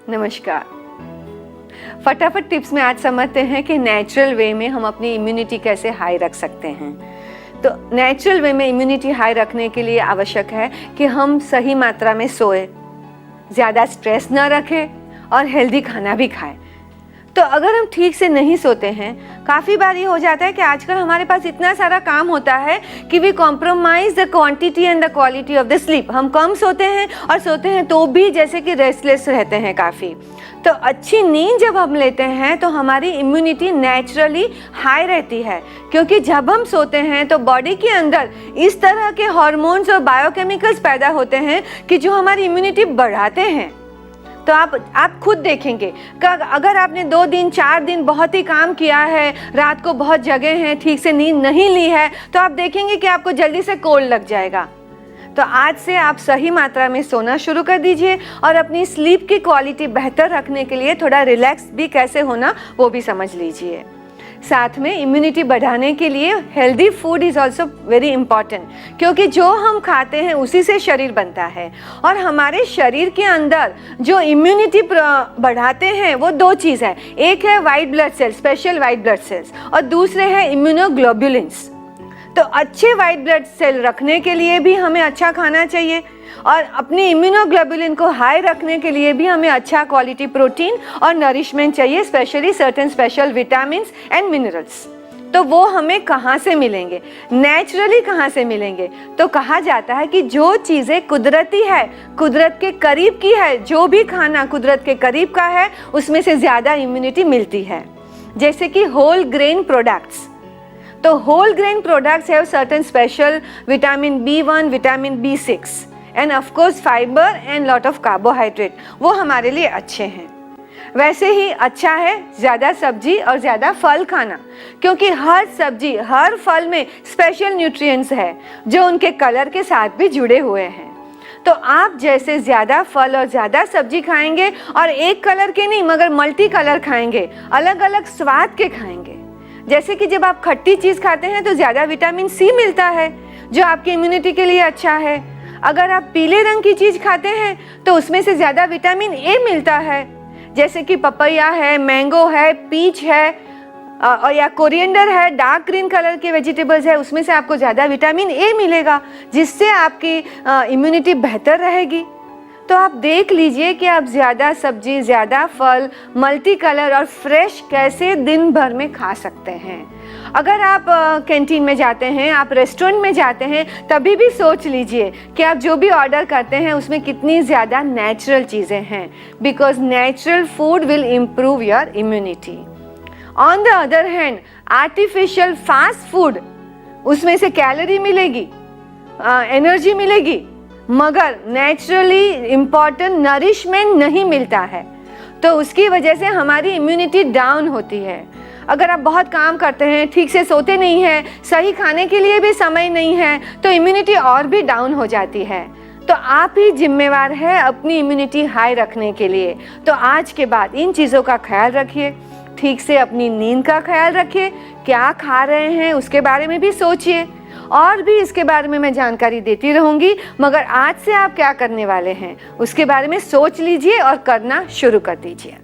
नमस्कार। फटाफट टिप्स में आज समझते हैं कि नेचुरल वे में हम अपनी इम्यूनिटी कैसे हाई रख सकते हैं। तो नेचुरल वे में इम्यूनिटी हाई रखने के लिए आवश्यक है कि हम सही मात्रा में सोए, ज़्यादा स्ट्रेस न रखें और हेल्दी खाना भी खाएं। तो अगर हम ठीक से नहीं सोते हैं, काफ़ी बार ये हो जाता है कि आजकल हमारे पास इतना सारा काम होता है कि we compromise the quantity and the quality of the sleep. हम कम सोते हैं और सोते हैं तो भी जैसे कि रेस्टलेस रहते हैं काफ़ी। तो अच्छी नींद जब हम लेते हैं तो हमारी इम्यूनिटी नेचुरली हाई रहती है, क्योंकि जब हम सोते हैं तो बॉडी के अंदर इस तरह के हार्मोन्स और बायोकेमिकल्स पैदा होते हैं कि जो हमारी इम्यूनिटी बढ़ाते हैं। तो आप खुद देखेंगे कि अगर आपने 2 दिन 4 दिन बहुत ही काम किया है, रात को बहुत जगे हैं, ठीक से नींद नहीं ली है, तो आप देखेंगे कि आपको जल्दी से कोल्ड लग जाएगा। तो आज से आप सही मात्रा में सोना शुरू कर दीजिए और अपनी स्लीप की क्वालिटी बेहतर रखने के लिए थोड़ा रिलैक्स भी कैसे होना वो भी समझ लीजिए। साथ में इम्यूनिटी बढ़ाने के लिए healthy food is also very important, क्योंकि जो हम खाते हैं उसी से शरीर बनता है। और हमारे शरीर के अंदर जो इम्यूनिटी बढ़ाते हैं वो 2 चीज़ है। एक है white blood cells, special white blood cells, और दूसरे हैं इम्यूनोग्लोबुलिन्स। तो अच्छे वाइट ब्लड सेल रखने के लिए भी हमें अच्छा खाना चाहिए और अपनी इम्यूनोग्लोबुलिन को हाई रखने के लिए भी हमें अच्छा क्वालिटी प्रोटीन और नरिशमेंट चाहिए, specially certain special vitamins and minerals. तो वो हमें कहाँ से मिलेंगे, नेचुरली कहाँ से मिलेंगे? तो कहा जाता है कि जो चीज़ें कुदरती है, कुदरत के करीब की है, जो भी खाना कुदरत के करीब का है उसमें से ज़्यादा इम्यूनिटी मिलती है। जैसे कि होल ग्रेन प्रोडक्ट्स। तो whole grain products have certain special vitamin B1, vitamin B6 and of course fibre and lot of carbohydrate, वो हमारे लिए अच्छे हैं। वैसे ही अच्छा है ज़्यादा सब्जी और ज़्यादा फल खाना, क्योंकि हर सब्जी हर फल में स्पेशल न्यूट्रिएंट्स है जो उनके कलर के साथ भी जुड़े हुए हैं। तो आप जैसे ज़्यादा फल और ज़्यादा सब्जी खाएंगे और एक कलर के नहीं मगर मल्टी कलर खाएंगे, अलग अलग स्वाद के खाएंगे। जैसे कि जब आप खट्टी चीज़ खाते हैं तो ज़्यादा विटामिन C मिलता है जो आपकी इम्यूनिटी के लिए अच्छा है। अगर आप पीले रंग की चीज़ खाते हैं तो उसमें से ज़्यादा विटामिन A मिलता है, जैसे कि पपैया है, मैंगो है, पीच है और या कोरिएंडर है, डार्क ग्रीन कलर के वेजिटेबल्स है, उसमें से आपको ज़्यादा विटामिन A मिलेगा, जिससे आपकी इम्यूनिटी बेहतर रहेगी। तो आप देख लीजिए कि आप ज़्यादा सब्जी, ज़्यादा फल, मल्टी कलर और फ्रेश कैसे दिन भर में खा सकते हैं। अगर आप कैंटीन में जाते हैं, आप रेस्टोरेंट में जाते हैं, तभी भी सोच लीजिए कि आप जो भी ऑर्डर करते हैं उसमें कितनी ज़्यादा नेचुरल चीज़ें हैं, because natural food will improve your immunity. On the other hand artificial fast food, उसमें से कैलोरी मिलेगी, एनर्जी मिलेगी, मगर नेचुरली इम्पॉर्टेंट नरिशमेंट नहीं मिलता है। तो उसकी वजह से हमारी इम्यूनिटी डाउन होती है। अगर आप बहुत काम करते हैं, ठीक से सोते नहीं हैं, सही खाने के लिए भी समय नहीं है, तो इम्यूनिटी और भी डाउन हो जाती है। तो आप ही जिम्मेवार है अपनी इम्यूनिटी हाई रखने के लिए। तो आज के बाद इन चीज़ों का ख्याल रखिए, ठीक से अपनी नींद का ख्याल रखिए, क्या खा रहे हैं उसके बारे में भी सोचिए। और भी इसके बारे में मैं जानकारी देती रहूँगी, मगर आज से आप क्या करने वाले हैं उसके बारे में सोच लीजिए और करना शुरू कर दीजिए।